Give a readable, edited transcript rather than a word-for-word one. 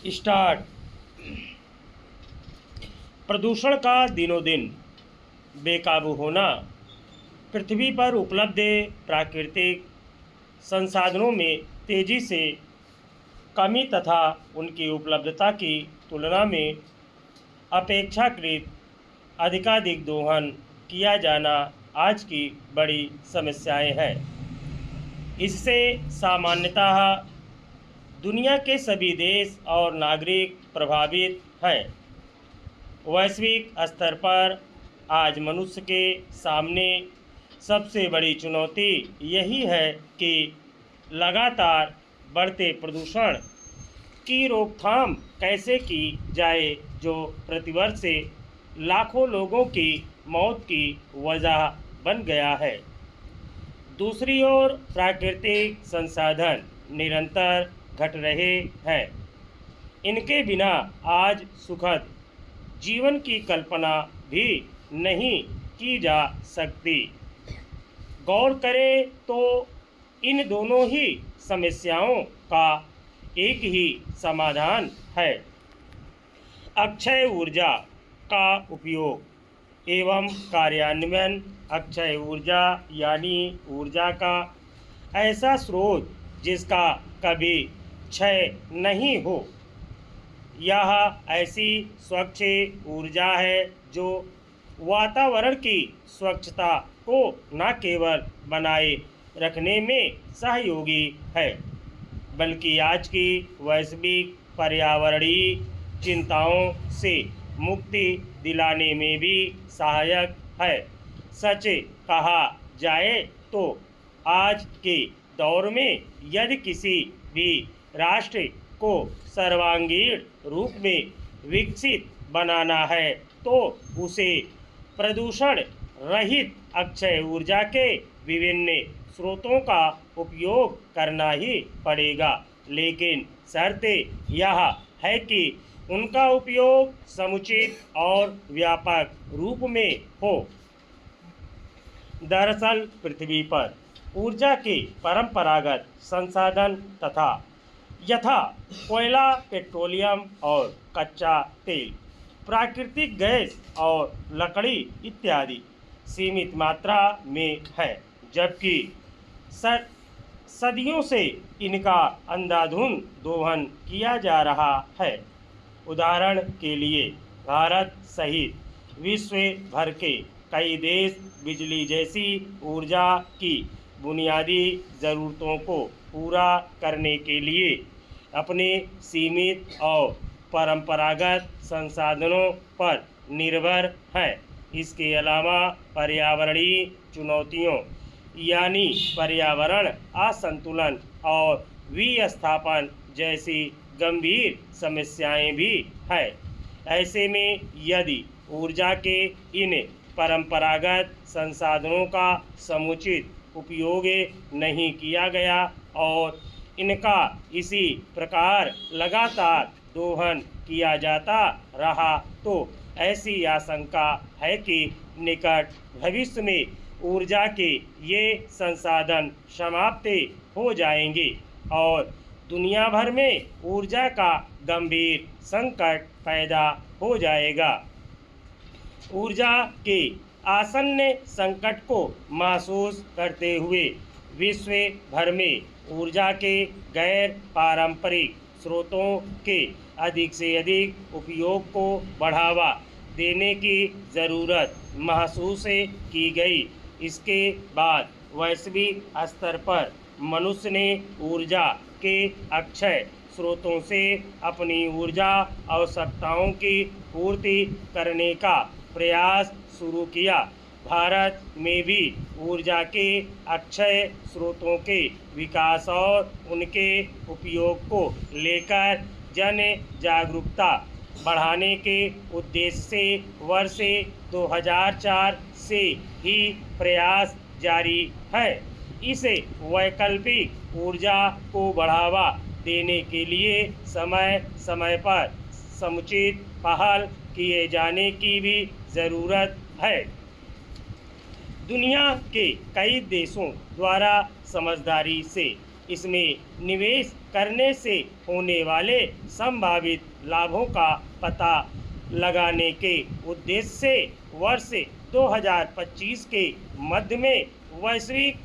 Start. प्रदूषण का दिनों दिन बेकाबू होना पृथ्वी पर उपलब्ध प्राकृतिक संसाधनों में तेजी से कमी तथा उनकी उपलब्धता की तुलना में अपेक्षाकृत अधिकाधिक दोहन किया जाना आज की बड़ी समस्याएं हैं। इससे सामान्यतः दुनिया के सभी देश और नागरिक प्रभावित हैं। वैश्विक स्तर पर आज मनुष्य के सामने सबसे बड़ी चुनौती यही है कि लगातार बढ़ते प्रदूषण की रोकथाम कैसे की जाए, जो प्रतिवर्ष से लाखों लोगों की मौत की वजह बन गया है। दूसरी ओर प्राकृतिक संसाधन निरंतर घट रहे हैं। इनके बिना आज सुखद जीवन की कल्पना भी नहीं की जा सकती। गौर करें तो इन दोनों ही समस्याओं का एक ही समाधान है: अक्षय ऊर्जा का उपयोग एवं कार्यान्वयन। अक्षय ऊर्जा यानी ऊर्जा का ऐसा स्रोत जिसका कभी क्षय नहीं हो। यह ऐसी स्वच्छ ऊर्जा है जो वातावरण की स्वच्छता को न केवल बनाए रखने में सहयोगी है, बल्कि आज की वैश्विक पर्यावरणीय चिंताओं से मुक्ति दिलाने में भी सहायक है। सच कहा जाए तो आज के दौर में यदि किसी भी राष्ट्र को सर्वांगीण रूप में विकसित बनाना है तो उसे प्रदूषण रहित अक्षय ऊर्जा के विभिन्न स्रोतों का उपयोग करना ही पड़ेगा, लेकिन शर्त यह है कि उनका उपयोग समुचित और व्यापक रूप में हो। दरअसल पृथ्वी पर ऊर्जा के परंपरागत संसाधन तथा यथा कोयला, पेट्रोलियम और कच्चा तेल, प्राकृतिक गैस और लकड़ी इत्यादि सीमित मात्रा में है, जबकि सदियों से इनका अंधाधुंध दोहन किया जा रहा है। उदाहरण के लिए भारत सहित विश्व भर के कई देश बिजली जैसी ऊर्जा की बुनियादी ज़रूरतों को पूरा करने के लिए अपने सीमित और परंपरागत संसाधनों पर निर्भर हैं। इसके अलावा पर्यावरणीय चुनौतियों यानी पर्यावरण असंतुलन और विस्थापन जैसी गंभीर समस्याएं भी हैं। ऐसे में यदि ऊर्जा के इन परंपरागत संसाधनों का समुचित उपयोग नहीं किया गया और इनका इसी प्रकार लगातार दोहन किया जाता रहा तो ऐसी आशंका है कि निकट भविष्य में ऊर्जा के ये संसाधन समाप्त हो जाएंगे और दुनिया भर में ऊर्जा का गंभीर संकट पैदा हो जाएगा। ऊर्जा के आसन्न संकट को महसूस करते हुए विश्व भर में ऊर्जा के गैर पारंपरिक स्रोतों के अधिक से अधिक उपयोग को बढ़ावा देने की ज़रूरत महसूस की गई। इसके बाद वैश्विक स्तर पर मनुष्य ने ऊर्जा के अक्षय स्रोतों से अपनी ऊर्जा आवश्यकताओं की पूर्ति करने का प्रयास शुरू किया। भारत में भी ऊर्जा के अक्षय स्रोतों के विकास और उनके उपयोग को लेकर जन जागरूकता बढ़ाने के उद्देश्य से वर्ष 2004 से ही प्रयास जारी है। इस वैकल्पिक ऊर्जा को बढ़ावा देने के लिए समय समय पर समुचित पहल किए जाने की भी ज़रूरत है। दुनिया के कई देशों द्वारा समझदारी से इसमें निवेश करने से होने वाले संभावित लाभों का पता लगाने के उद्देश्य से वर्ष 2025 के मध्य में वैश्विक